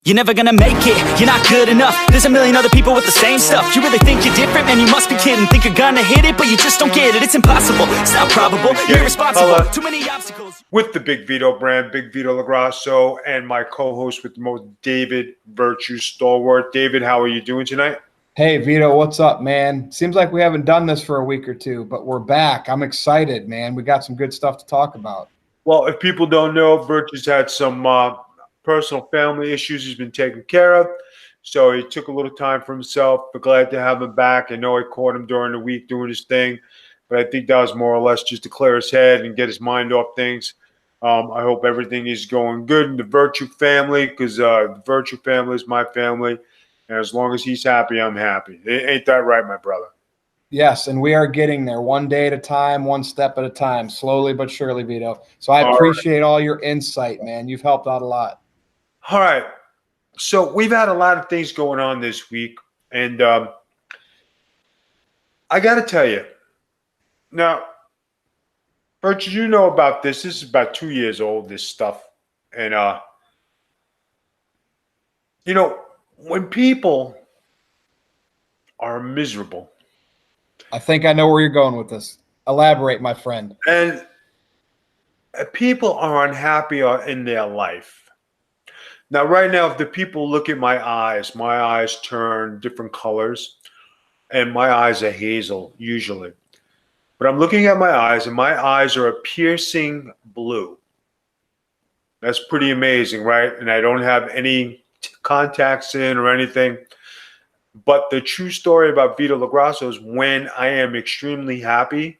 You're never gonna make it, you're not good enough. There's a million other people with the same stuff. You really think you're different? Man, you must be kidding. Think you're gonna hit it, but you just don't get it. It's impossible, it's not probable, you're irresponsible. Too many obstacles. With the Big Vito brand, Big Vito LaGrasso, and my co-host with the most, David Virtue Stalwart. David, how are you doing tonight? Hey, Vito, what's up, man? Seems like we haven't done this for a week or two, but we're back. I'm excited, man. We got some good stuff to talk about. Well, if people don't know, Virtue's had some personal family issues he's been taking care of. So he took a little time for himself, but glad to have him back. I know I caught him during the week doing his thing, but I think that was more or less just to clear his head and get his mind off things. I hope everything is going good in the Virtue family, because the Virtue family is my family. And as long as he's happy, I'm happy. Ain't that right, my brother? Yes, and we are getting there one day at a time, one step at a time, slowly but surely, Vito. So I appreciate all your insight, man. You've helped out a lot. All right. So we've had a lot of things going on this week. And I got to tell you, now, Virtue, you know about this. This is about 2 years old, this stuff. And, you know, when people are miserable. I think I know where you're going with this. Elaborate, my friend. And people are unhappy in their life. Now, right now, if the people look at my eyes turn different colors, and my eyes are hazel, usually. But I'm looking at my eyes, and my eyes are a piercing blue. That's pretty amazing, right? And I don't have any contacts in or anything. But the true story about Vito LaGrasso is when I am extremely happy,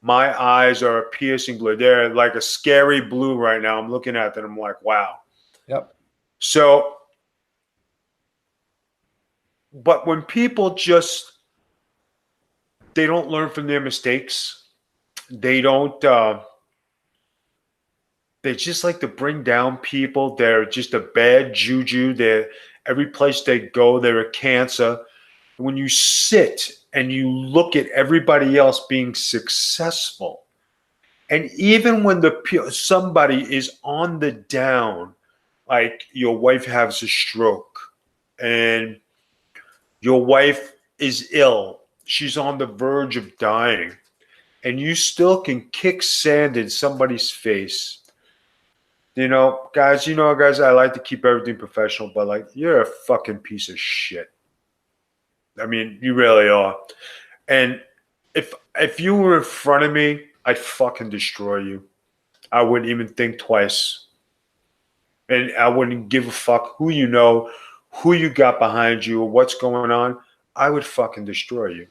my eyes are a piercing blue. They're like a scary blue right now. I'm looking at them. I'm like, wow. Yep. So, but when people just, they don't learn from their mistakes. They don't, they just like to bring down people. They're just a bad juju. They're, every place they go, they're a cancer. When you sit and you look at everybody else being successful, and even when somebody is on the down, like your wife has a stroke and your wife is ill, she's on the verge of dying, and you still can kick sand in somebody's face. You know, guys, I like to keep everything professional, but like, you're a fucking piece of shit. I mean, you really are. And if you were in front of me, I'd fucking destroy you. I wouldn't even think twice. And I wouldn't give a fuck who you know, who you got behind you, or what's going on. I would fucking destroy you.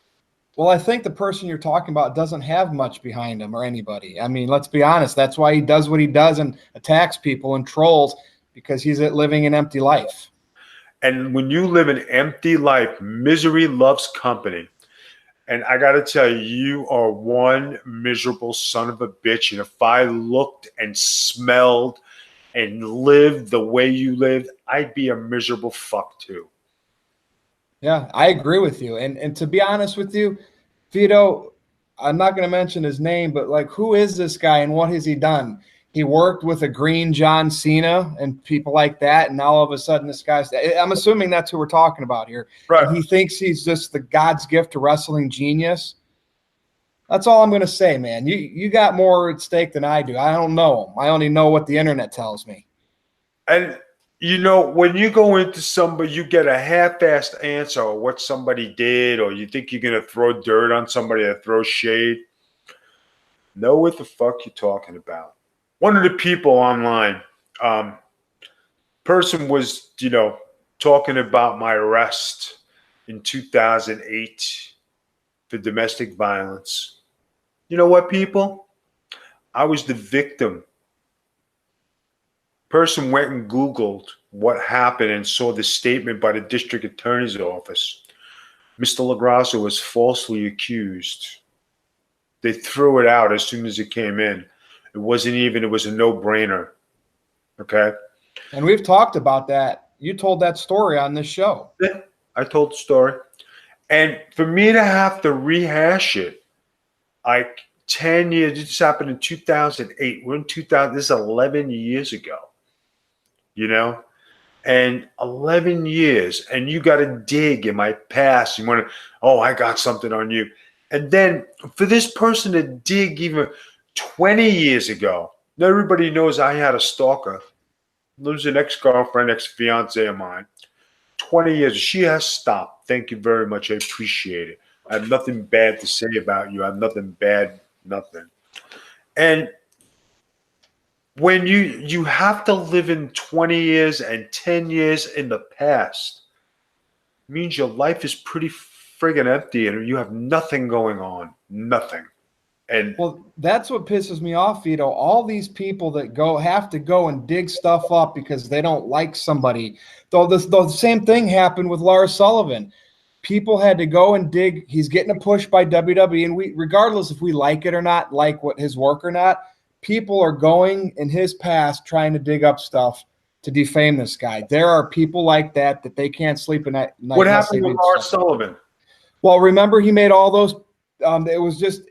Well, I think the person you're talking about doesn't have much behind him or anybody. I mean, let's be honest. That's why he does what he does and attacks people and trolls, because he's living an empty life. And when you live an empty life, misery loves company. And I got to tell you, you are one miserable son of a bitch. And if I looked and smelled and lived the way you lived, I'd be a miserable fuck too. Yeah, I agree with you. And to be honest with you, Vito, I'm not going to mention his name, but like, who is this guy and what has he done? He worked with a green John Cena and people like that, and now all of a sudden this guy's – I'm assuming that's who we're talking about here. Right. And he thinks he's just the God's gift to wrestling genius. That's all I'm going to say, man. You got more at stake than I do. I don't know him. I only know what the internet tells me. And – you know, when you go into somebody, you get a half-assed answer of what somebody did, or you think you're going to throw dirt on somebody or throw shade. Know what the fuck you're talking about. One of the people online, person was, you know, talking about my arrest in 2008 for domestic violence. You know what, people? I was the victim. Person went and Googled what happened and saw the statement by the district attorney's office. Mr. LaGrasso was falsely accused. They threw it out as soon as it came in. It was a no-brainer. Okay? And we've talked about that. You told that story on this show. Yeah, I told the story. And for me to have to rehash it, like 10 years, it just happened in 2008. We're in 2000, this is 11 years ago. You know, And 11 years, and you got to dig in my past. You want to, oh, I got something on you. And then for this person to dig even 20 years ago, now everybody knows I had a stalker. There was an ex-girlfriend, ex-fiance of mine. 20 years. She has stopped. Thank you very much. I appreciate it. I have nothing bad to say about you. I have nothing bad, nothing. And when you have to live in 20 years and 10 years in the past, means your life is pretty friggin' empty and you have nothing going on. Nothing. And well, that's what pisses me off, Vito. All these people that have to go and dig stuff up because they don't like somebody. Though the same thing happened with Lars Sullivan. People had to go and dig. He's getting a push by WWE, and regardless if we like it or not, like what his work or not, people are going in his past trying to dig up stuff to defame this guy. There are people like that they can't sleep at night. What happened with Lars Sullivan? Well, remember he made all those.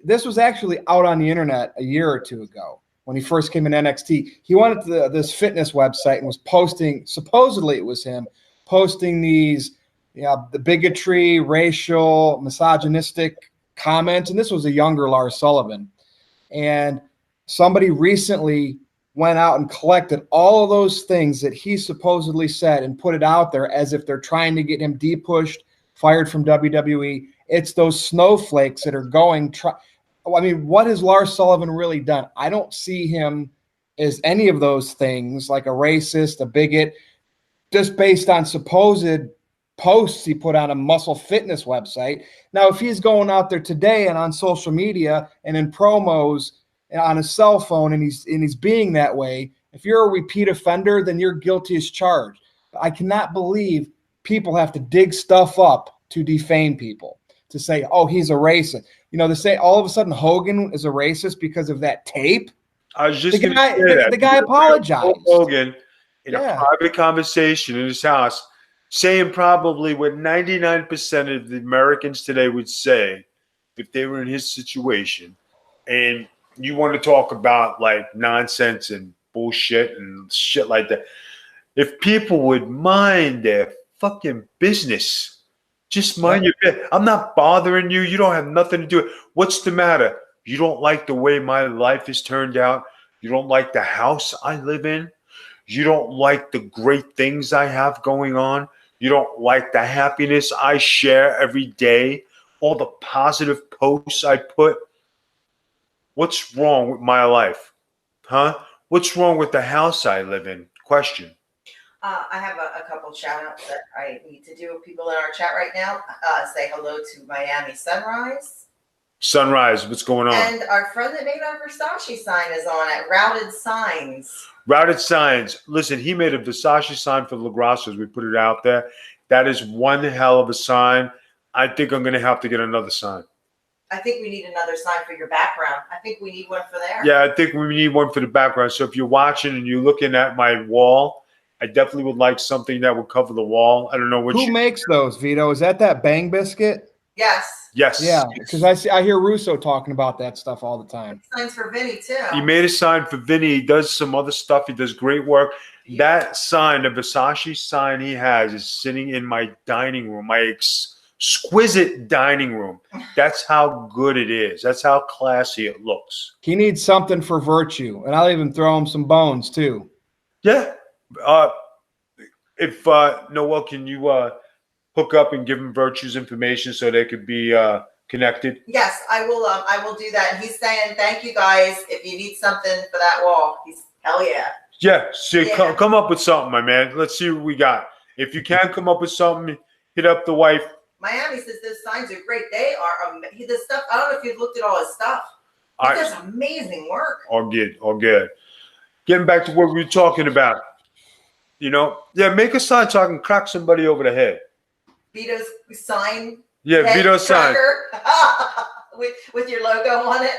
This was actually out on the internet a year or two ago when he first came in NXT. He went to this fitness website and was posting. Supposedly, it was him posting these, the bigotry, racial, misogynistic comments. And this was a younger Lars Sullivan, and somebody recently went out and collected all of those things that he supposedly said and put it out there as if they're trying to get him de-pushed, fired from WWE. It's those snowflakes that are going. I mean, what has Lars Sullivan really done? I don't see him as any of those things, like a racist, a bigot, just based on supposed posts he put on a muscle fitness website. Now, if he's going out there today and on social media and in promos on his cell phone and he's being that way, if you're a repeat offender, then you're guilty as charged. I cannot believe people have to dig stuff up to defame people, to say, oh, he's a racist. To say all of a sudden Hogan is a racist because of that tape. I was just the guy apologized. Hogan in a private conversation in his house, saying probably what 99% of the Americans today would say if they were in his situation. And you want to talk about like nonsense and bullshit and shit like that. If people would mind their fucking business, just mind your business. I'm not bothering you. You don't have nothing to do with it. What's the matter? You don't like the way my life has turned out. You don't like the house I live in. You don't like the great things I have going on. You don't like the happiness I share every day, all the positive posts I put. What's wrong with my life? Huh? What's wrong with the house I live in? Question. I have a couple shout outs that I need to do with people in our chat right now. Say hello to Miami Sunrise. Sunrise, what's going on? And our friend that made our Versace sign is on at Routed Signs. Routed Signs. Listen, he made a Versace sign for La Grassos. We put it out there. That is one hell of a sign. I think I'm going to have to get another sign. I think we need another sign for your background. I think we need one for there. Yeah, I think we need one for the background. So if you're watching and you're looking at my wall, I definitely would like something that would cover the wall. I don't know what. Who makes those, Vito? Is that Bang Biscuit? Yes. Yes. Yeah, because I hear Russo talking about that stuff all the time. Signs for Vinny too. He made a sign for Vinny. He does some other stuff. He does great work. That sign, the Versace sign he has, is sitting in my dining room, my exquisite dining room. That's how good it is. That's how classy it looks. He needs something for Virtue, and I'll even throw him some bones too. Yeah. If Noel, can you hook up and give him Virtue's information so they could be connected? Yes, I will. I will do that. He's saying thank you guys. If you need something for that wall, he's hell yeah. Yeah. So come up with something, my man. Let's see what we got. If you can come up with something, hit up the wife. Miami says those signs are great. They are. The stuff. I don't know if you've looked at all his stuff. He does amazing work. All good. Getting back to what we were talking about. Make a sign so I can crack somebody over the head. Vito's sign. Yeah, Vito's sign. with your logo on it.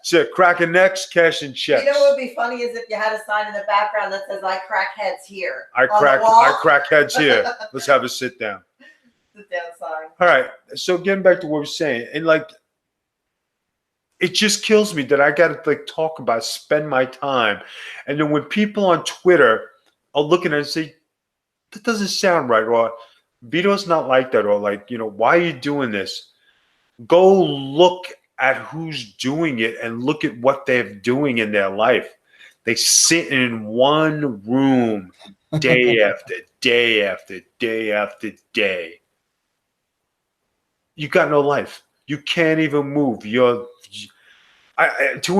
Shit, cracking necks, cashing checks. You know what would be funny is if you had a sign in the background that says, I crack heads here. I crack heads here. Let's have a sit down. Sit down sign. All right. So getting back to what we're saying, and it just kills me that I got to talk about, spend my time. And then when people on Twitter are looking at it and say, that doesn't sound right. Or Vito's not like that. Or like, why are you doing this? Go look at who's doing it and look at what they're doing in their life. They sit in one room day after day after day after day. You got no life. You can't even move. To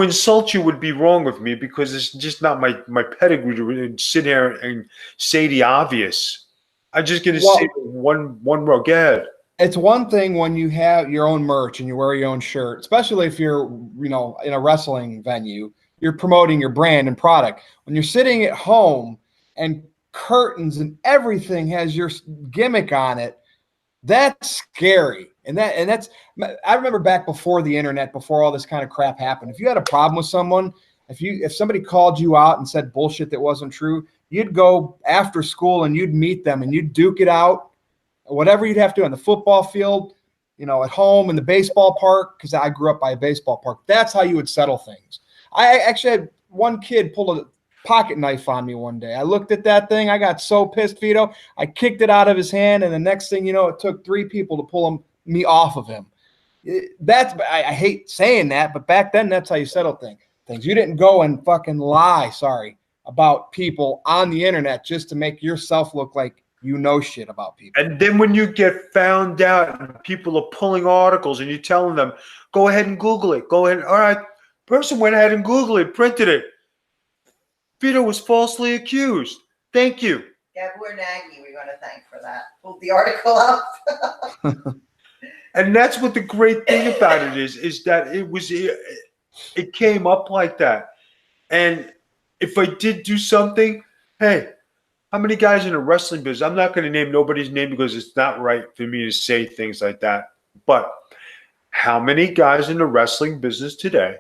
insult you would be wrong with me because it's just not my pedigree to sit here and say the obvious. I'm just going to say one row. Go ahead. It's one thing when you have your own merch and you wear your own shirt, especially if you're, in a wrestling venue, you're promoting your brand and product. When you're sitting at home and curtains and everything has your gimmick on it, that's scary. And that's, I remember back before the internet, before all this kind of crap happened, if you had a problem with someone, if somebody called you out and said bullshit that wasn't true, you'd go after school and you'd meet them and you'd duke it out. Whatever you'd have to do on the football field, at home in the baseball park, because I grew up by a baseball park. That's how you would settle things. I actually had one kid pull a pocket knife on me one day. I looked at that thing. I got so pissed, Vito. I kicked it out of his hand, and the next thing you know, it took 3 people to pull me off of him. I hate saying that, but back then, that's how you settle things. You didn't go and fucking lie, about people on the internet just to make yourself look like shit about people. And then when you get found out and people are pulling articles and you're telling them, go ahead and Google it. Go ahead. All right. Person went ahead and Googled it, printed it. Vito was falsely accused. Thank you. Gabor Nagy, we're going to thank for that. Pulled the article up. And that's what the great thing about it is that it came up like that. And if I did do something, hey, how many guys in the wrestling business? I'm not going to name nobody's name because it's not right for me to say things like that. But how many guys in the wrestling business today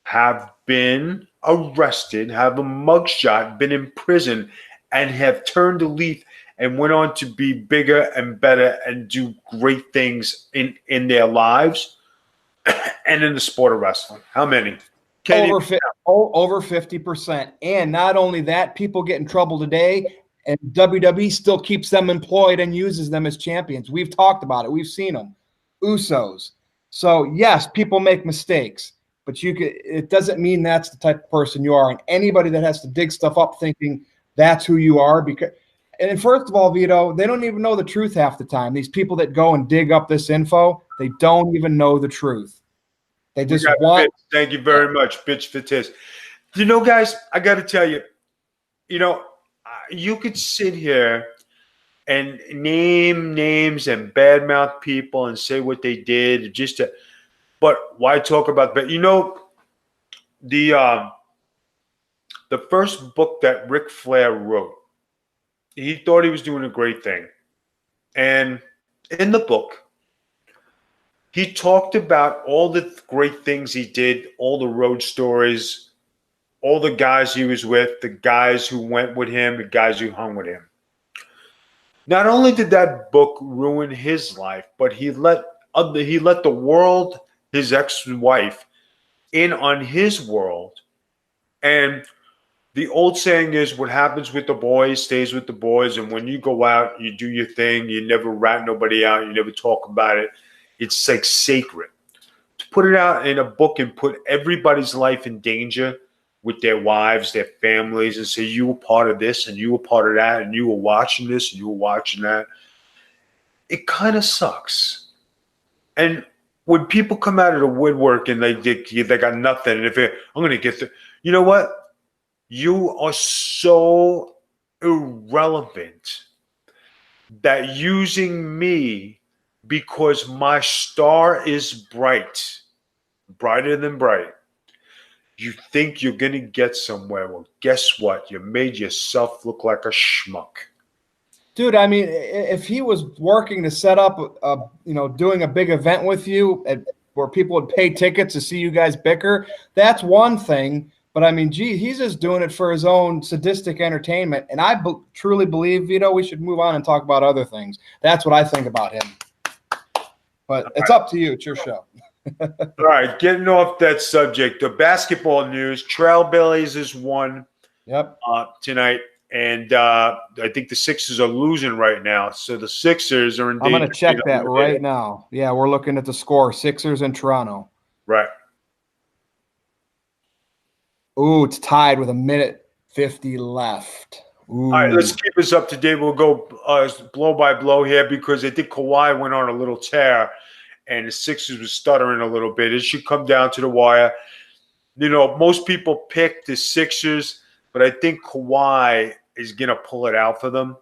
have been arrested, have a mugshot, been in prison, and have turned a leaf and went on to be bigger and better and do great things in their lives and in the sport of wrestling? How many? Over 50%. And not only that, people get in trouble today, and WWE still keeps them employed and uses them as champions. We've talked about it. We've seen them. Usos. So, yes, people make mistakes, but it doesn't mean that's the type of person you are. And anybody that has to dig stuff up thinking that's who you are, and first of all, Vito, they don't even know the truth half the time. These people that go and dig up this info, they don't even know the truth. They just want. Thank you very much, bitch Fitis. Guys, I got to tell you, you could sit here and name names and badmouth people and say what they did but why talk about that? The first book that Ric Flair wrote, he thought he was doing a great thing. And in the book, he talked about all the great things he did, all the road stories, all the guys he was with, the guys who went with him, the guys who hung with him. Not only did that book ruin his life, but he let the world, his ex-wife, in on his world. And the old saying is, what happens with the boys stays with the boys. And when you go out, you do your thing. You never rat nobody out. You never talk about it. It's like sacred. To put it out in a book and put everybody's life in danger with their wives, their families, and say you were part of this and you were part of that and you were watching this and you were watching that, it kind of sucks. And when people come out of the woodwork and they got nothing, and I'm going to get the, you know what? You are so irrelevant that using me because my star is bright, brighter than bright, you think you're going to get somewhere. Well, guess what? You made yourself look like a schmuck. Dude, I mean, if he was working to set up, doing a big event with you where people would pay tickets to see you guys bicker, that's one thing. But, I mean, gee, he's just doing it for his own sadistic entertainment. And I truly believe, Vito, we should move on and talk about other things. That's what I think about him. But it's up to you. It's your show. All right, getting off that subject, the basketball news, Trailblazers won tonight. And I think the Sixers are losing right now. So the Sixers are in danger. I'm going to check that right now. Yeah, we're looking at the score. Sixers in Toronto. Right. Ooh, it's tied with 1:50 left. Ooh. All right, let's keep us up to date. We'll go blow by blow here because I think Kawhi went on a little tear and the Sixers was stuttering a little bit. It should come down to the wire. You know, most people pick the Sixers, but I think Kawhi is going to pull it out for them.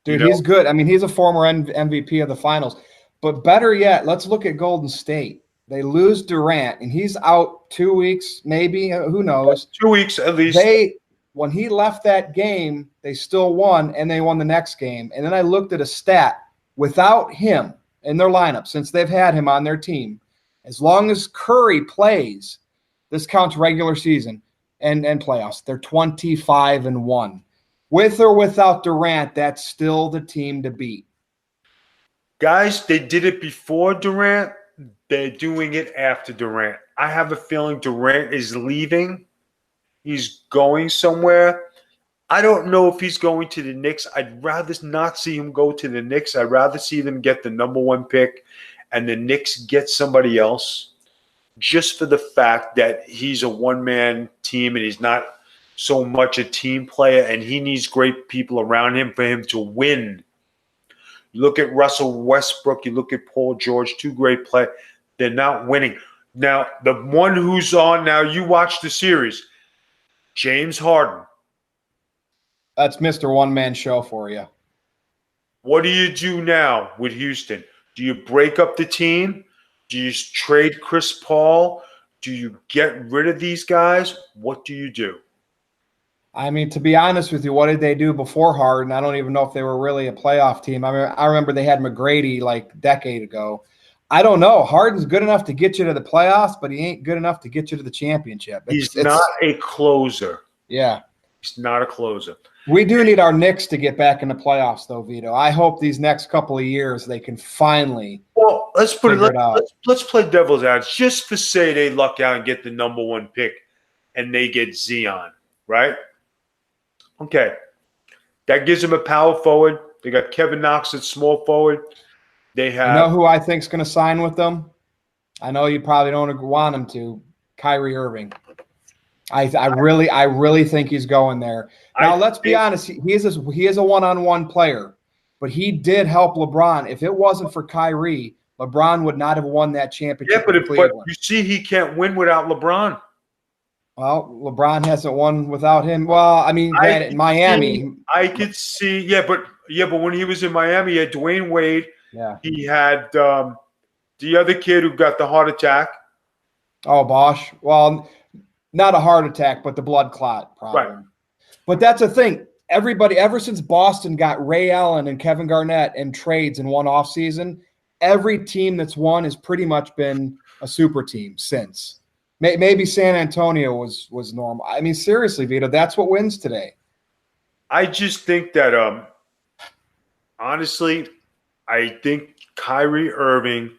Dude, he's good. I mean, he's a former MVP of the finals. But better yet, let's look at Golden State. They lose Durant, and he's out 2 weeks, maybe. Who knows? 2 weeks at least. When he left that game, they still won, and they won the next game. And then I looked at a stat. Without him in their lineup, since they've had him on their team, as long as Curry plays, this counts regular season and playoffs, they're 25-1. With or without Durant, that's still the team to beat. Guys, they did it before Durant. They're doing it after Durant. I have a feeling Durant is leaving. He's going somewhere. I don't know if he's going to the Knicks. I'd rather not see him go to the Knicks. I'd rather see them get the number 1 pick and the Knicks get somebody else just for the fact that he's a one-man team and he's not so much a team player and he needs great people around him for him to win. You look at Russell Westbrook, you look at Paul George, 2 great players. They're not winning. Now, the one who's on now, you watch the series, James Harden. That's Mr. One-Man Show for you. What do you do now with Houston? Do you break up the team? Do you trade Chris Paul? Do you get rid of these guys? What do you do? I mean, to be honest with you, what did they do before Harden? I don't even know if they were really a playoff team. I mean, I remember they had McGrady like a decade ago. I don't know. Harden's good enough to get you to the playoffs, but he ain't good enough to get you to the championship. He's not a closer. Yeah. He's not a closer. We do need our Knicks to get back in the playoffs, though, Vito. I hope these next couple of years they can finally. Well, let's put it. out. Let's play devil's advocate. Just to say they luck out and get the number 1 pick, and they get Zion, right? Okay, that gives them a power forward. They got Kevin Knox at small forward. They have. You know who I think's going to sign with them? I know you probably don't want him to. Kyrie Irving. I really think he's going there. Now, let's be honest. He is a one-on-one player, but he did help LeBron. If it wasn't for Kyrie, LeBron would not have won that championship. Yeah, but you see, he can't win without LeBron. Well, LeBron hasn't won without him. Well, I mean, in Miami. I could see, but when he was in Miami, he had Dwayne Wade. Yeah. He had the other kid who got the heart attack. Oh, Bosch. Well, not a heart attack, but the blood clot problem. Right. But that's the thing. Everybody, ever since Boston got Ray Allen and Kevin Garnett and trades in one offseason, every team that's won has pretty much been a super team since. Maybe San Antonio was normal. I mean, seriously, Vito, that's what wins today. I just think that, honestly, I think Kyrie Irving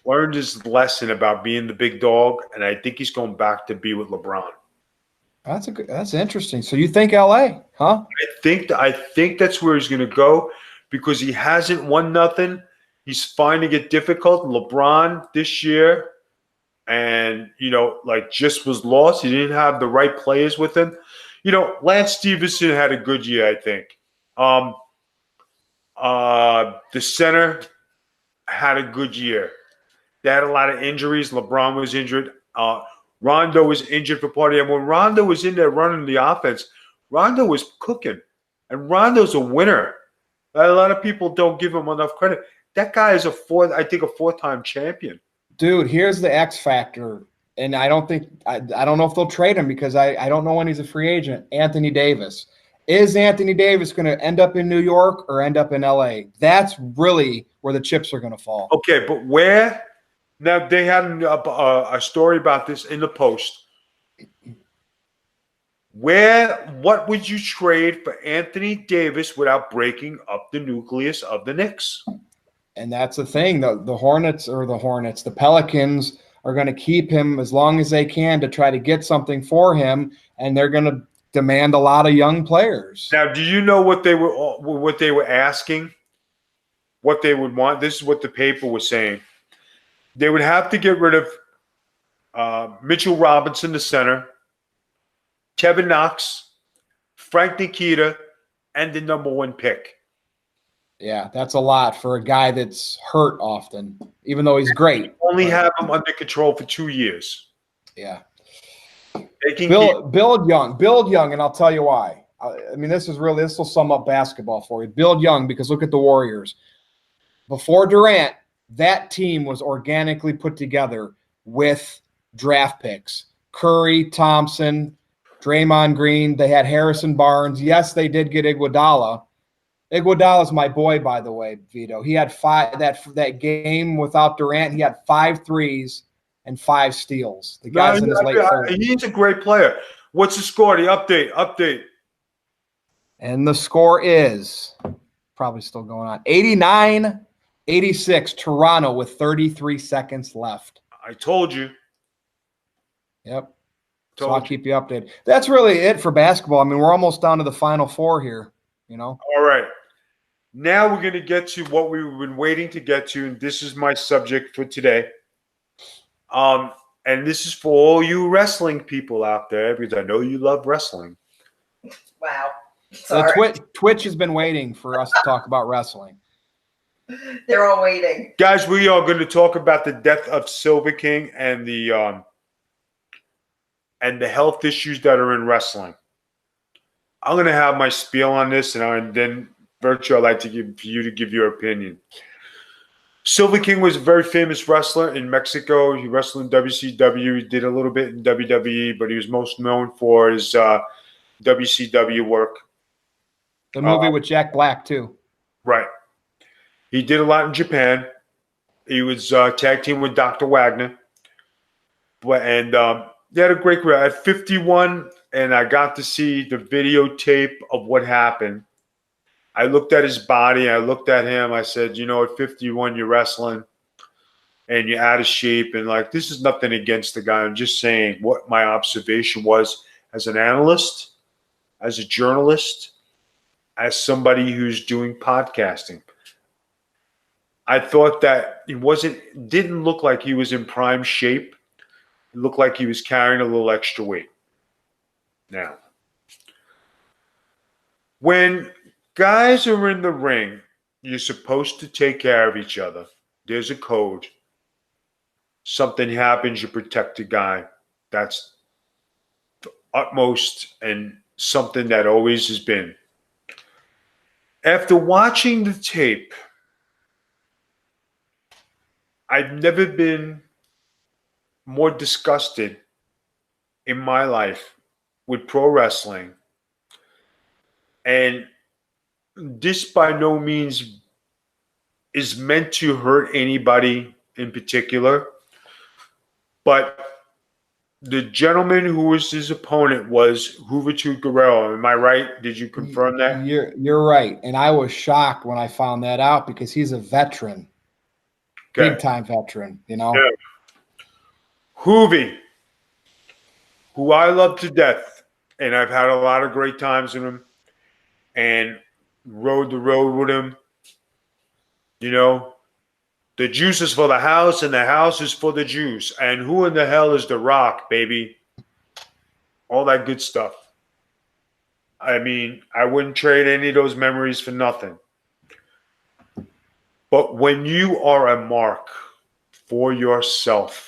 learned his lesson about being the big dog, and I think he's going back to be with LeBron. That's interesting. So you think LA, huh? I think that's where he's going to go because he hasn't won nothing. He's finding it difficult. LeBron this year, and just was lost. He didn't have the right players with him. Lance Stevenson had a good year, I think. The center had a good year. They had a lot of injuries. LeBron was injured. Rondo was injured for part of it. When Rondo was in there running the offense, Rondo was cooking. And Rondo's a winner. A lot of people don't give him enough credit. That guy is a 4-time champion. Dude, here's the X factor. And I don't know if they'll trade him because I don't know when he's a free agent. Anthony Davis. Is Anthony Davis going to end up in New York or end up in LA? That's really where the chips are going to fall. Okay, but where? Now, they had a story about this in the Post. What would you trade for Anthony Davis without breaking up the nucleus of the Knicks? And that's the thing. The Pelicans are going to keep him as long as they can to try to get something for him, and they're going to demand a lot of young players. Now, do you know what they were asking? What they would want? This is what the paper was saying. They would have to get rid of Mitchell Robinson, the center, Kevin Knox, Frank Nikita, and the number 1 pick. Yeah, that's a lot for a guy that's hurt often, even though he's great. Only have him under control for 2 years. Yeah. They can Build young, and I'll tell you why. I mean, this will sum up basketball for you. Build young, because look at the Warriors. Before Durant, that team was organically put together with draft picks. Curry, Thompson, Draymond Green. They had Harrison Barnes. Yes, they did get Iguodala. Iguodala's my boy, by the way, Vito. He had 5 that game without Durant. He had 5 threes and 5 steals. The guy's in his late 30s. He's a great player. What's the score? The update. And the score is probably still going on. 89-86, Toronto with 33 seconds left. I told you. Yep. So I'll keep you updated. That's really it for basketball. I mean, we're almost down to the Final Four here, you know. All right. Now we're going to get to what we've been waiting to get to, and this is my subject for today. And this is for all you wrestling people out there, because I know you love wrestling. Wow. Sorry. Twitch has been waiting for us to talk about wrestling. They're all waiting. Guys, we are going to talk about the death of Silver King and the health issues that are in wrestling. I'm going to have my spiel on this, and then Virtue, I'd like for you to give your opinion. Silver King was a very famous wrestler in Mexico. He wrestled in WCW. He did a little bit in WWE, but he was most known for his WCW work. The movie with Jack Black, too. Right. He did a lot in Japan. He was tag team with Dr. Wagner. And he had a great career. At 51, and I got to see the videotape of what happened. I looked at his body. I looked at him. I said, at 51, you're wrestling and you're out of shape. And, this is nothing against the guy. I'm just saying what my observation was as an analyst, as a journalist, as somebody who's doing podcasting. I thought that didn't look like he was in prime shape. It looked like he was carrying a little extra weight. Now, when guys are in the ring, you're supposed to take care of each other. There's a code. Something happens, you protect the guy. That's the utmost and something that always has been. After watching the tape, I've never been more disgusted in my life with pro wrestling. And this by no means is meant to hurt anybody in particular, but the gentleman who was his opponent was Juventud Guerrero. Am I right? Did you confirm that? You're right. And I was shocked when I found that out, because he's a veteran. Okay. Big time veteran, Yeah. Hoovy, who I love to death, and I've had a lot of great times with him, and rode the road with him. The juice is for the house, and the house is for the juice. And who in the hell is The Rock, baby? All that good stuff. I mean, I wouldn't trade any of those memories for nothing. But when you are a mark for yourself,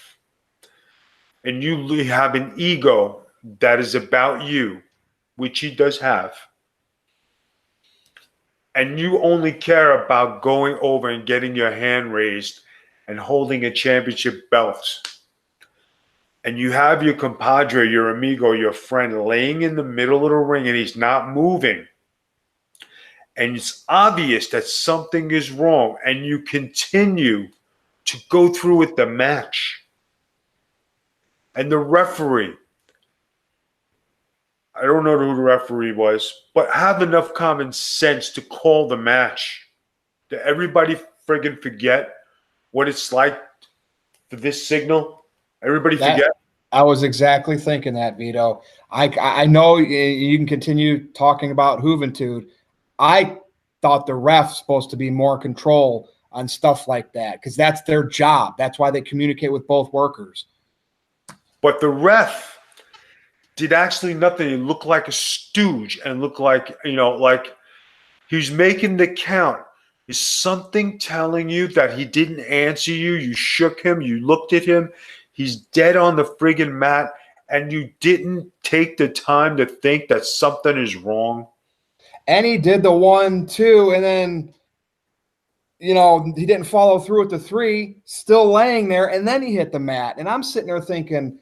and you have an ego that is about you, which he does have, and you only care about going over and getting your hand raised and holding a championship belt, and you have your compadre, your amigo, your friend laying in the middle of the ring and he's not moving, and it's obvious that something is wrong, and you continue to go through with the match, and the referee, I don't know who the referee was, but have enough common sense to call the match. Did everybody friggin' forget what it's like for this signal? Everybody forget? I was exactly thinking that, Vito. I know you can continue talking about Juventud. I thought the ref's supposed to be more in control on stuff like that because that's their job. That's why they communicate with both workers. But the ref did actually nothing. He looked like a stooge and looked like, like he was making the count. Is something telling you that he didn't answer you? You shook him, you looked at him, he's dead on the friggin' mat, and you didn't take the time to think that something is wrong? And he did the 1-2, and then, he didn't follow through with the 3, still laying there, and then he hit the mat. And I'm sitting there thinking,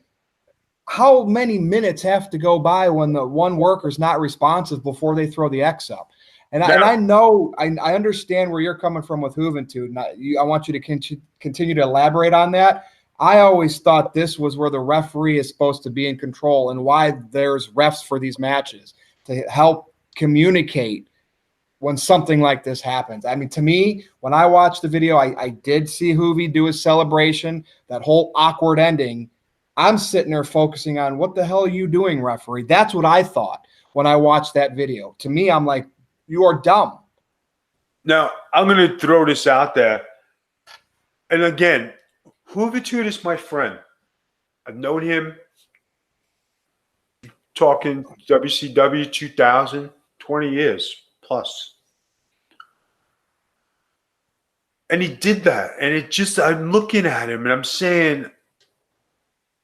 how many minutes have to go by when the one worker's not responsive before they throw the X up? And I know, I understand where you're coming from with Juventud, and I want you to continue to elaborate on that. I always thought this was where the referee is supposed to be in control and why there's refs for these matches, to help communicate when something like this happens. I mean, to me, when I watched the video, I did see Hoovy do his celebration, that whole awkward ending. I'm sitting there focusing on, what the hell are you doing, referee? That's what I thought when I watched that video. To me, I'm like, you are dumb. Now, I'm going to throw this out there. And again, Juventud is my friend. I've known him talking WCW 2000, 20 years plus. And he did that. And I'm looking at him and I'm saying,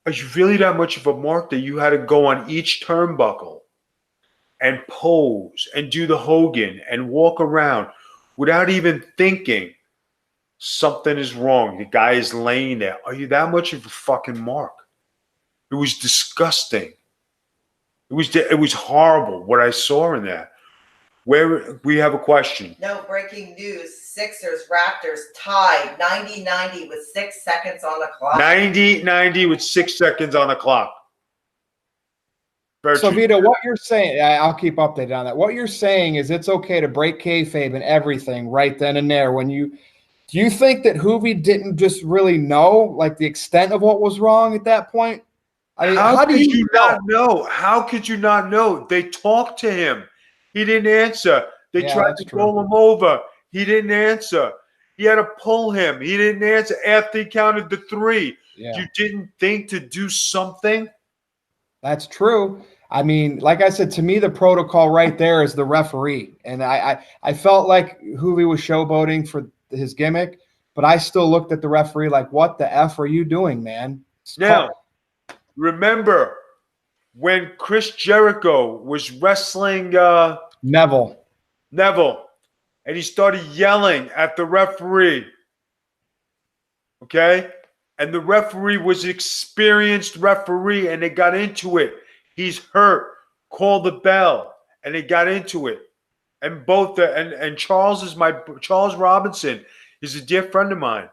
are you really that much of a mark that you had to go on each turnbuckle and pose and do the Hogan and walk around without even thinking something is wrong? The guy is laying there. Are you that much of a fucking mark? It was disgusting. It was horrible what I saw in that. Where we have a question. No, breaking news. Sixers, Raptors tied 90-90 with 6 seconds on the clock. 90-90 with 6 seconds on the clock. Virtue. So, Vito, what you're saying, I'll keep updated on that. What you're saying is it's okay to break kayfabe and everything right then and there. Do you think that Hoovy didn't just really know, like, the extent of what was wrong at that point? I mean, how could you not know? How could you not know? They talked to him. He didn't answer. They tried to roll him over. He didn't answer. He had to pull him. He didn't answer after he counted the 3. Yeah. You didn't think to do something? That's true. I mean, like I said, to me, the protocol right there is the referee. And I felt like Hoovy was showboating for his gimmick, but I still looked at the referee like, what the F are you doing, man? Now, remember when Chris Jericho was wrestling Neville, and he started yelling at the referee, okay? And the referee was an experienced referee, and they got into it. He's hurt. Call the bell, and they got into it. And Charles Robinson is a dear friend of mine.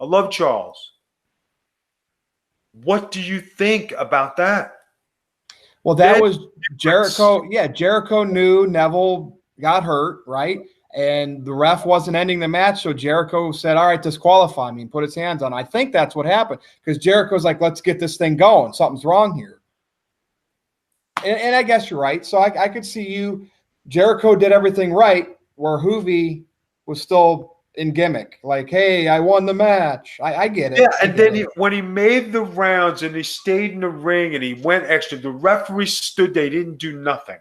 I love Charles. What do you think about that? Well, that was Jericho. Yeah, Jericho knew Neville got hurt, right? And the ref wasn't ending the match, so Jericho said, all right, disqualify me, and put his hands on. I think that's what happened, because Jericho's like, let's get this thing going. Something's wrong here. And I guess you're right. So I could see Jericho did everything right, where Hoovy was still in gimmick. Like, hey, I won the match. I get it. Yeah, and then when he made the rounds and he stayed in the ring and he went extra, the referee stood there, didn't do nothing.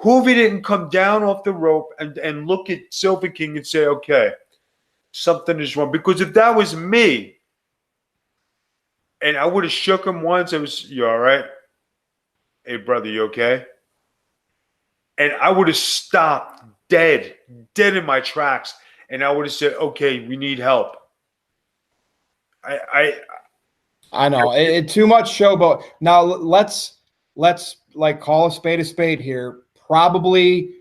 Hoovy didn't come down off the rope and look at Silver King and say, okay, something is wrong. Because if that was me, and I would have shook him once, you all right? Hey, brother, you okay? And I would have stopped dead in my tracks. And I would have said, okay, we need help. I know. Too much showboat. Now, let's like call a spade here. Probably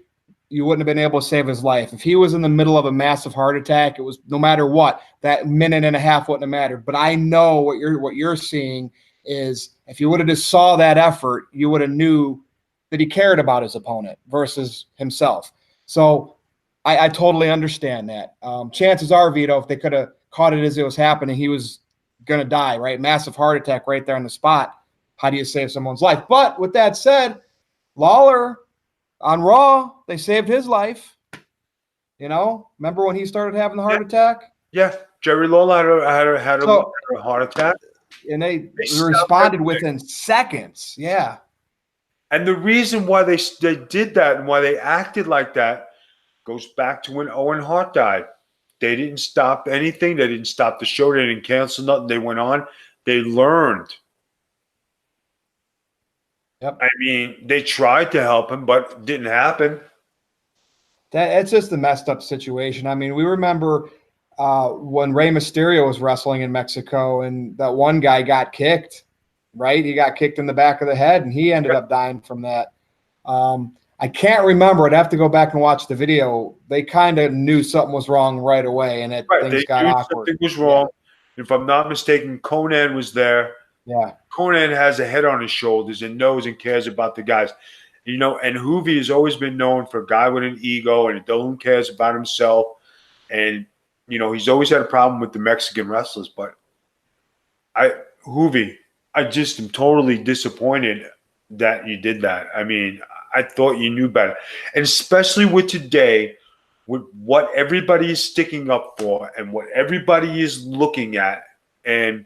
you wouldn't have been able to save his life. If he was in the middle of a massive heart attack, it was no matter what, that minute and a half wouldn't have mattered. But I know what you're seeing is if you would have just saw that effort, you would have knew that he cared about his opponent versus himself. So I totally understand that. Chances are, Vito, if they could have caught it as it was happening, he was going to die, right? Massive heart attack right there on the spot. how do you save someone's life? But with that said, Lawler on Raw, they saved his life. You know, remember when he started having the heart attack? Yeah, Jerry Lawler had a heart attack. And they stopped responded everything. within seconds. Yeah. And the reason why they did that and why they acted like that goes back to when Owen Hart died. They didn't stop anything. They didn't stop the show. They didn't cancel nothing. They went on. They learned. Yep. I mean, they tried to help him, but it didn't happen. It's just a messed up situation. I mean, we remember when Rey Mysterio was wrestling in Mexico and that one guy got kicked, right? He got kicked in the back of the head and he ended up dying from that. I can't remember. I'd have to go back and watch the video. They kind of knew something was wrong right away and things got awkward. Something was wrong. Yeah. If I'm not mistaken, Conan was there. Yeah. Conan has a head on his shoulders and knows and cares about the guys. You know, and Hoovy has always been known for a guy with an ego and no one cares about himself. And, you know, he's always had a problem with the Mexican wrestlers. But Hoovy, I just am totally disappointed that you did that. I mean, I thought you knew better. And especially with today, with what everybody is sticking up for and what everybody is looking at and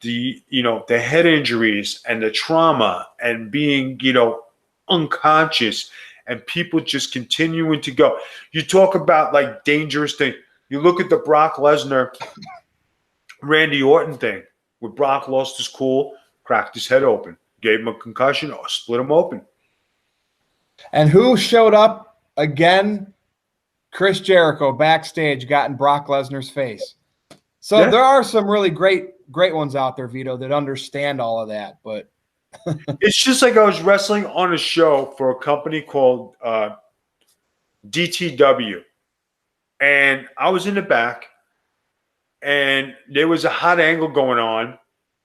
the, you know, the head injuries and the trauma and being, you know, unconscious and people just continuing to go. You talk about like dangerous things. You look at the Brock Lesnar, Randy Orton thing where Brock lost his cool, cracked his head open, gave him a concussion or split him open. And who showed up again? Chris Jericho backstage got in Brock Lesnar's face. So there are some really great ones out there, Vito, that understand all of that. But it's just like I was wrestling on a show for a company called DTW. And I was in the back and there was a hot angle going on.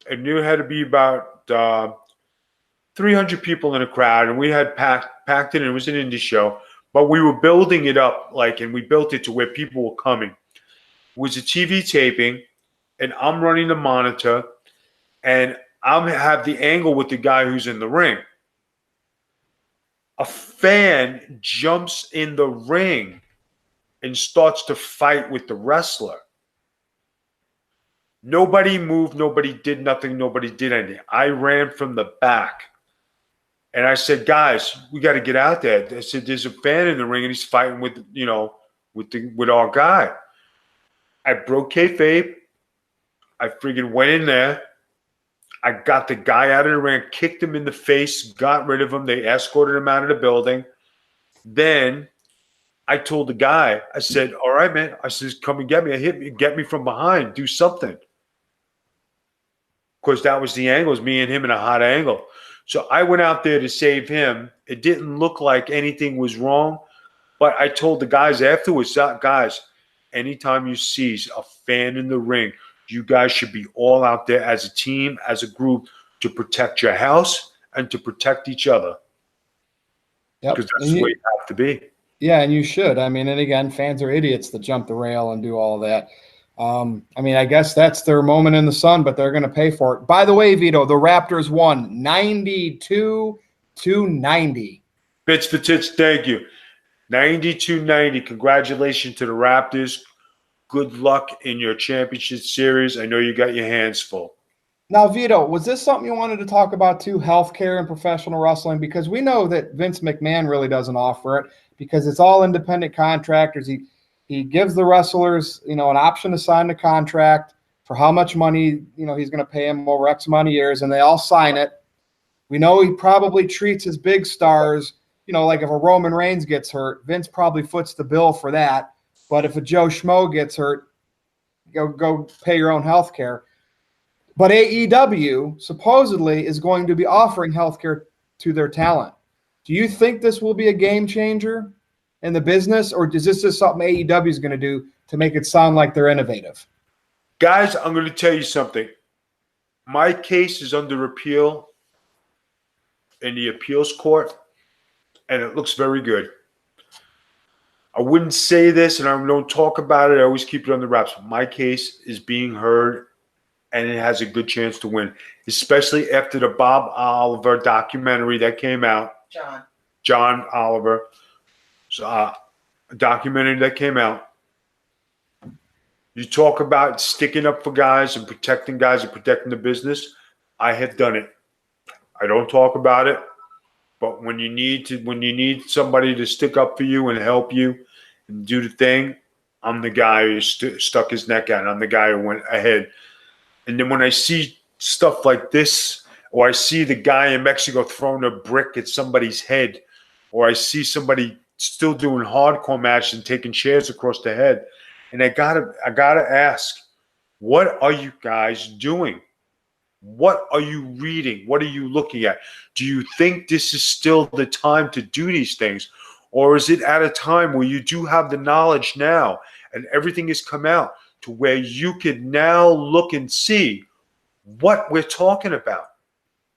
And there had to be about 300 people in a crowd. And we had packed it and it was an indie show. But we were building it up, and we built it to where people were coming. It was a TV taping, and I'm running the monitor, and I have the angle with the guy who's in the ring. A fan jumps in the ring and starts to fight with the wrestler. Nobody moved, nobody did nothing, nobody did anything. I ran from the back. And I said, guys, we got to get out there. I said, there's a fan in the ring and he's fighting with, you know, with our guy. I broke kayfabe. I friggin' went in there. I got the guy out of the ring, kicked him in the face, got rid of him. They escorted him out of the building. Then I told the guy, I said, all right, man. I said, come and get me. Get me from behind. Do something. Of course, that was the angle. It was me and him in a hot angle. So I went out there to save him. It didn't look like anything was wrong, but I told the guys afterwards, guys, anytime you see a fan in the ring, you guys should be all out there as a team, as a group, to protect your house and to protect each other. Yep. Because that's the way you have to be. Yeah, and you should. I mean, and again, fans are idiots that jump the rail and do all of that. I mean, I guess that's their moment in the sun, but they're going to pay for it. By the way, Vito, the Raptors won 92-90. Bits for tits, thank you. 92-90. Congratulations to the Raptors. Good luck in your championship series. I know you got your hands full. Now, Vito, was this something you wanted to talk about too, healthcare and professional wrestling? Because we know that Vince McMahon really doesn't offer it because it's all independent contractors. He gives the wrestlers, you know, an option to sign the contract for how much money, you know, he's going to pay them over X amount of years, and they all sign it. We know he probably treats his big stars, you know, like if a Roman Reigns gets hurt, Vince probably foots the bill for that. But if a Joe Schmo gets hurt, go pay your own health care. But AEW supposedly is going to be offering health care to their talent. Do you think this will be a game changer in the business, or is this just something AEW is going to do to make it sound like they're innovative? Guys, I'm going to tell you something. My case is under appeal in the appeals court, and it looks very good. I wouldn't say this, and I don't talk about it. I always keep it under wraps. My case is being heard and it has a good chance to win, especially after the Bob Oliver documentary that came out. John Oliver, documentary that came out. You talk about sticking up for guys and protecting the business. I have done it. I don't talk about it, but when you need somebody to stick up for you and help you and do the thing, I'm the guy who stuck his neck out. I'm the guy who went ahead. And then when I see stuff like this, or I see the guy in Mexico throwing a brick at somebody's head, or I see somebody still doing hardcore matches and taking chairs across the head, and I gotta ask, what are you guys doing? What are you reading? What are you looking at? Do you think this is still the time to do these things? Or is it at a time where you do have the knowledge now and everything has come out to where you can now look and see what we're talking about?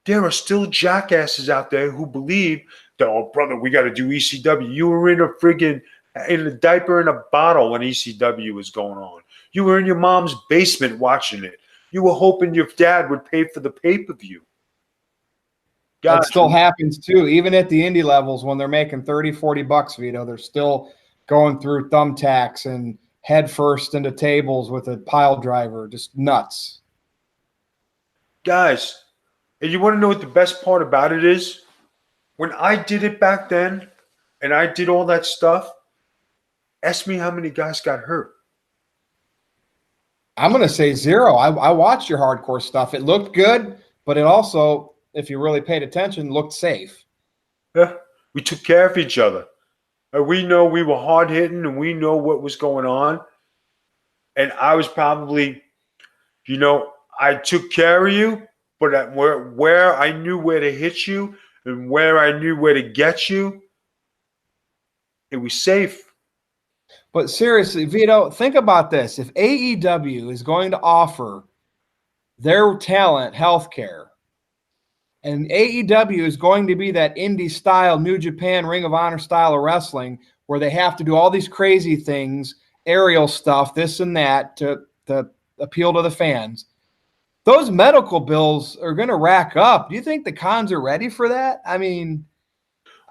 There are still jackasses out there who believe that, oh, brother, we got to do ECW. You were in a diaper in a bottle when ECW was going on. You were in your mom's basement watching it. You were hoping your dad would pay for the pay-per-view. That still happens too. Even at the indie levels, when they're making $30-40, Vito, they're still going through thumbtacks and head first into tables with a pile driver. Just nuts. Guys, and you want to know what the best part about it is? When I did it back then and I did all that stuff, ask me how many guys got hurt. I'm going to say 0. I watched your hardcore stuff. It looked good, but it also, if you really paid attention, looked safe. Yeah, we took care of each other. We know we were hard-hitting, and we know what was going on. And I was probably, I took care of you, but where I knew where to hit you and where I knew where to get you, it was safe. But seriously, Vito, think about this. If AEW is going to offer their talent healthcare, and AEW is going to be that indie style, New Japan, Ring of Honor style of wrestling, where they have to do all these crazy things, aerial stuff, this and that, to appeal to the fans, those medical bills are going to rack up. Do you think the cons are ready for that? I mean,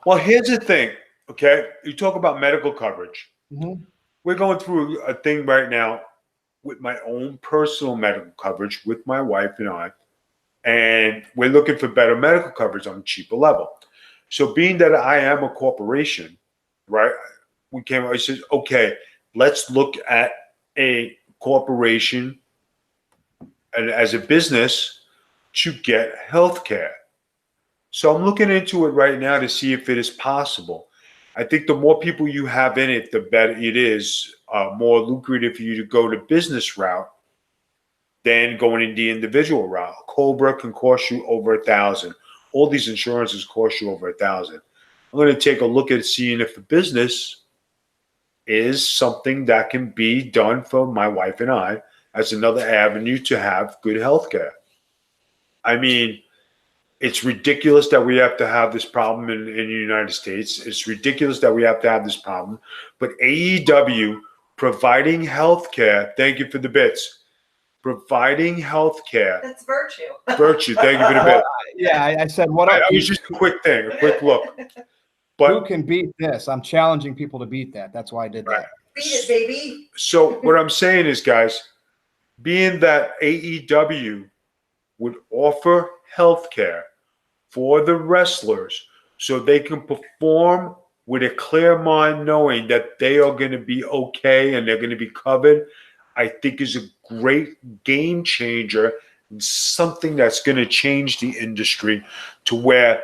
well, here's the thing, okay? You talk about medical coverage. Mm-hmm. We're going through a thing right now with my own personal medical coverage with my wife and I, and we're looking for better medical coverage on a cheaper level. So being that I am a corporation, right, I said, okay, let's look at a corporation and as a business to get health care. So I'm looking into it right now to see if it is possible. I think the more people you have in it, the better it is. More lucrative for you to go the business route than going in the individual route. Cobra can cost you over $1,000. All these insurances cost you over $1,000. I'm going to take a look at seeing if the business is something that can be done for my wife and I as another avenue to have good health care. I mean, it's ridiculous that we have to have this problem in the United States. It's ridiculous that we have to have this problem. But AEW providing health care, thank you for the bits. Providing health care. That's Virtue. Virtue, thank you for the bits. Yeah, I said what it was just a quick thing, a quick look. But who can beat this? I'm challenging people to beat that. That's why I did that. Beat it, baby. So what I'm saying is, guys, being that AEW would offer health care for the wrestlers so they can perform with a clear mind knowing that they are going to be okay and they're going to be covered, I think is a great game changer and something that's going to change the industry to where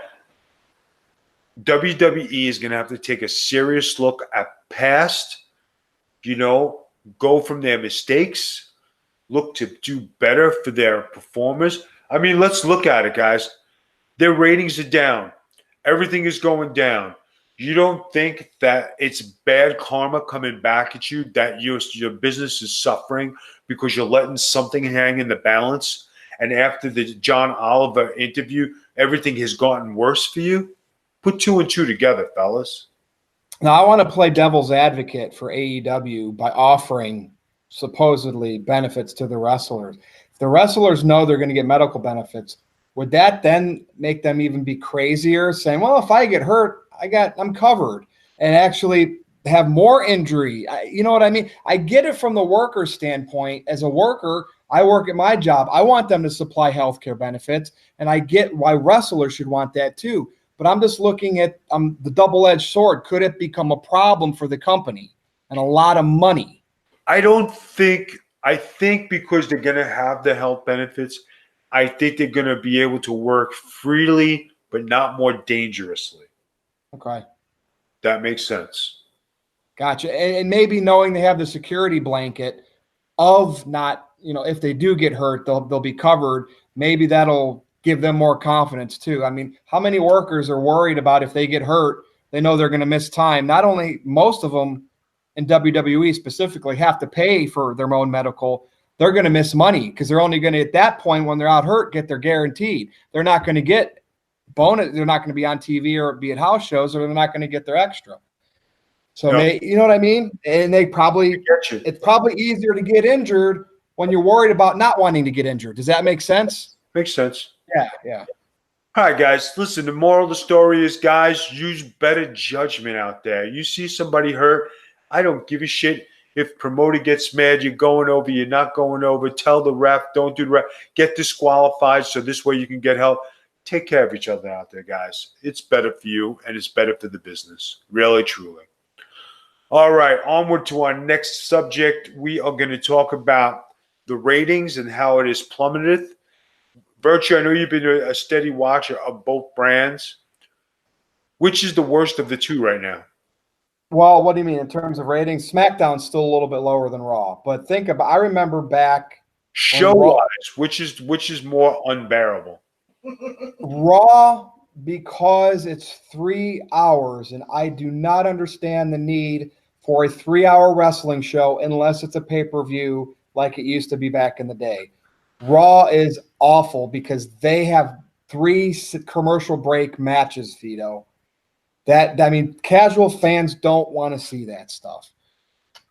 WWE is going to have to take a serious look at past, go from their mistakes, look to do better for their performers. I mean, let's look at it, guys. Their ratings are down. Everything is going down. You don't think that it's bad karma coming back at you, that your business is suffering because you're letting something hang in the balance, and after the John Oliver interview, everything has gotten worse for you? Put 2 and 2 together, fellas. Now, I want to play devil's advocate for AEW by offering supposedly benefits to the wrestlers. The wrestlers know they're going to get medical benefits. Would that then make them even be crazier, saying, well, if I get hurt, I'm covered, and actually have more injury? You know what I mean? I get it from the worker standpoint. As a worker, I work at my job. I want them to supply healthcare benefits, and I get why wrestlers should want that too. But I'm just looking at the double-edged sword. Could it become a problem for the company and a lot of money? I think because they're going to have the health benefits, I think they're going to be able to work freely, but not more dangerously. Okay. That makes sense. Gotcha. And maybe knowing they have the security blanket of not, if they do get hurt, they'll be covered. Maybe that'll give them more confidence too. I mean, how many workers are worried about if they get hurt, they know they're going to miss time? Not only most of them in WWE specifically have to pay for their own medical, they're going to miss money because they're only going to, at that point, when they're out hurt, get their guaranteed. They're not going to get bonus. They're not going to be on TV or be at house shows, or they're not going to get their extra. So you know what I mean? And it's probably easier to get injured when you're worried about not wanting to get injured. Does that make sense? Makes sense. Yeah. All right, guys, listen, the moral of the story is, guys, use better judgment out there. You see somebody hurt, I don't give a shit if promoter gets mad, you're going over, you're not going over. Tell the ref, don't do the ref. Get disqualified so this way you can get help. Take care of each other out there, guys. It's better for you, and it's better for the business. Really, truly. All right, onward to our next subject. We are going to talk about the ratings and how it is plummeted. Virtue, I know you've been a steady watcher of both brands. Which is the worst of the two right now? Well, what do you mean in terms of ratings? SmackDown's still a little bit lower than Raw, but I remember back show-wise, which is more unbearable? Raw, because it's 3 hours, and I do not understand the need for a 3-hour wrestling show unless it's a pay-per-view like it used to be back in the day. Raw is awful because they have 3 commercial break matches, Vito. Casual fans don't want to see that stuff.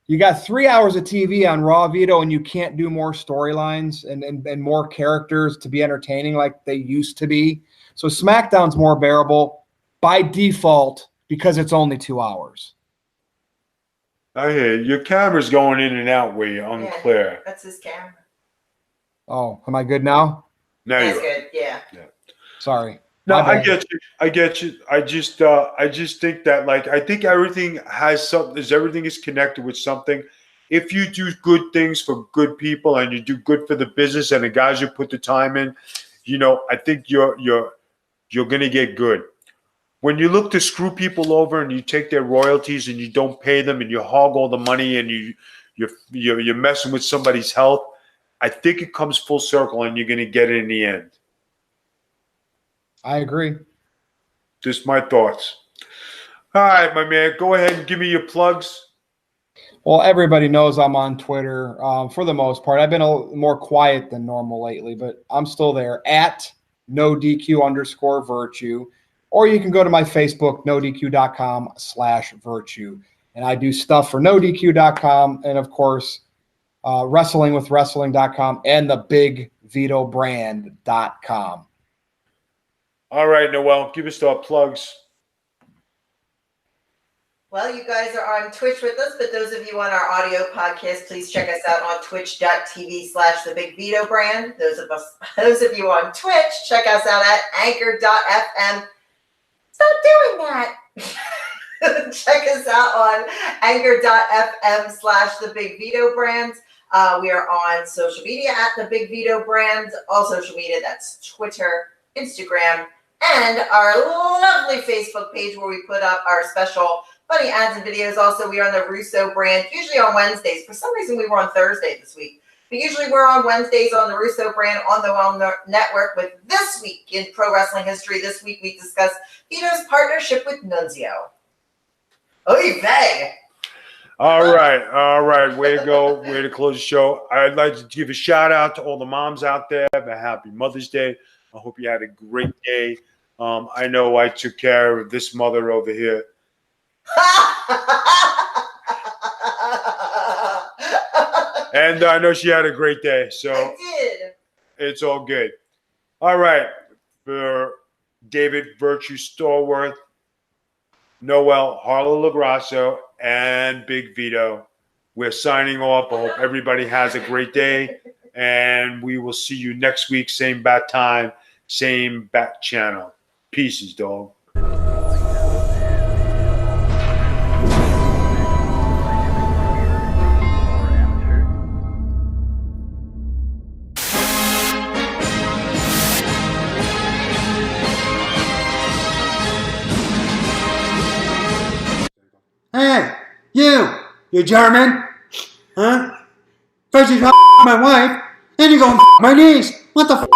You got 3 hours of TV on Raw, Vito, and you can't do more storylines and more characters to be entertaining like they used to be. So SmackDown's more bearable by default because it's only 2 hours. I hear you. Your camera's going in and out where you're unclear. Yeah, that's his camera. Oh, am I good now? Now That's you're good. Yeah. Sorry. No, I get you. I just think that, I think everything has something. Everything is connected with something. If you do good things for good people and you do good for the business and the guys who put the time in, I think you're gonna get good. When you look to screw people over and you take their royalties and you don't pay them and you hog all the money and you're messing with somebody's health, I think it comes full circle and you're gonna get it in the end. I agree. Just my thoughts. All right, my man. Go ahead and give me your plugs. Well, everybody knows I'm on Twitter for the most part. I've been a little more quiet than normal lately, but I'm still there at NoDQ_Virtue. Or you can go to my Facebook, NoDQ.com/Virtue. And I do stuff for NoDQ.com and, of course, WrestlingWithWrestling.com and the BigVitoBrand.com. All right, Noel, give us our plugs. Well, you guys are on Twitch with us, but those of you on our audio podcast, please check us out on twitch.tv/thebigvitobrand. Those of you on Twitch, check us out at anchor.fm. Stop doing that. Check us out on anchor.fm/thebigvitobrand. We are on social media at the Big Vito Brand. All social media, that's Twitter, Instagram, and our lovely Facebook page where we put up our special funny ads and videos. Also, we are on the Russo brand, usually on Wednesdays. For some reason, we were on Thursday this week. But usually we're on Wednesdays on the Russo brand on the Well Network with This Week in Pro Wrestling History. This week we discuss Vito's partnership with Nunzio. Oy vey! All right. Way to go. Way to close the show. I'd like to give a shout out to all the moms out there. Have a happy Mother's Day. I hope you had a great day. I know I took care of this mother over here. And I know she had a great day. So I did. It's all good. All right. For David Virtue Stallworth, Noel, Harlow Lagrasso, and Big Vito, we're signing off. I hope everybody has a great day. And we will see you next week. Same bat time, same bat channel. Pieces, dog. Hey, you German, huh? First you my wife, then you go my niece. What the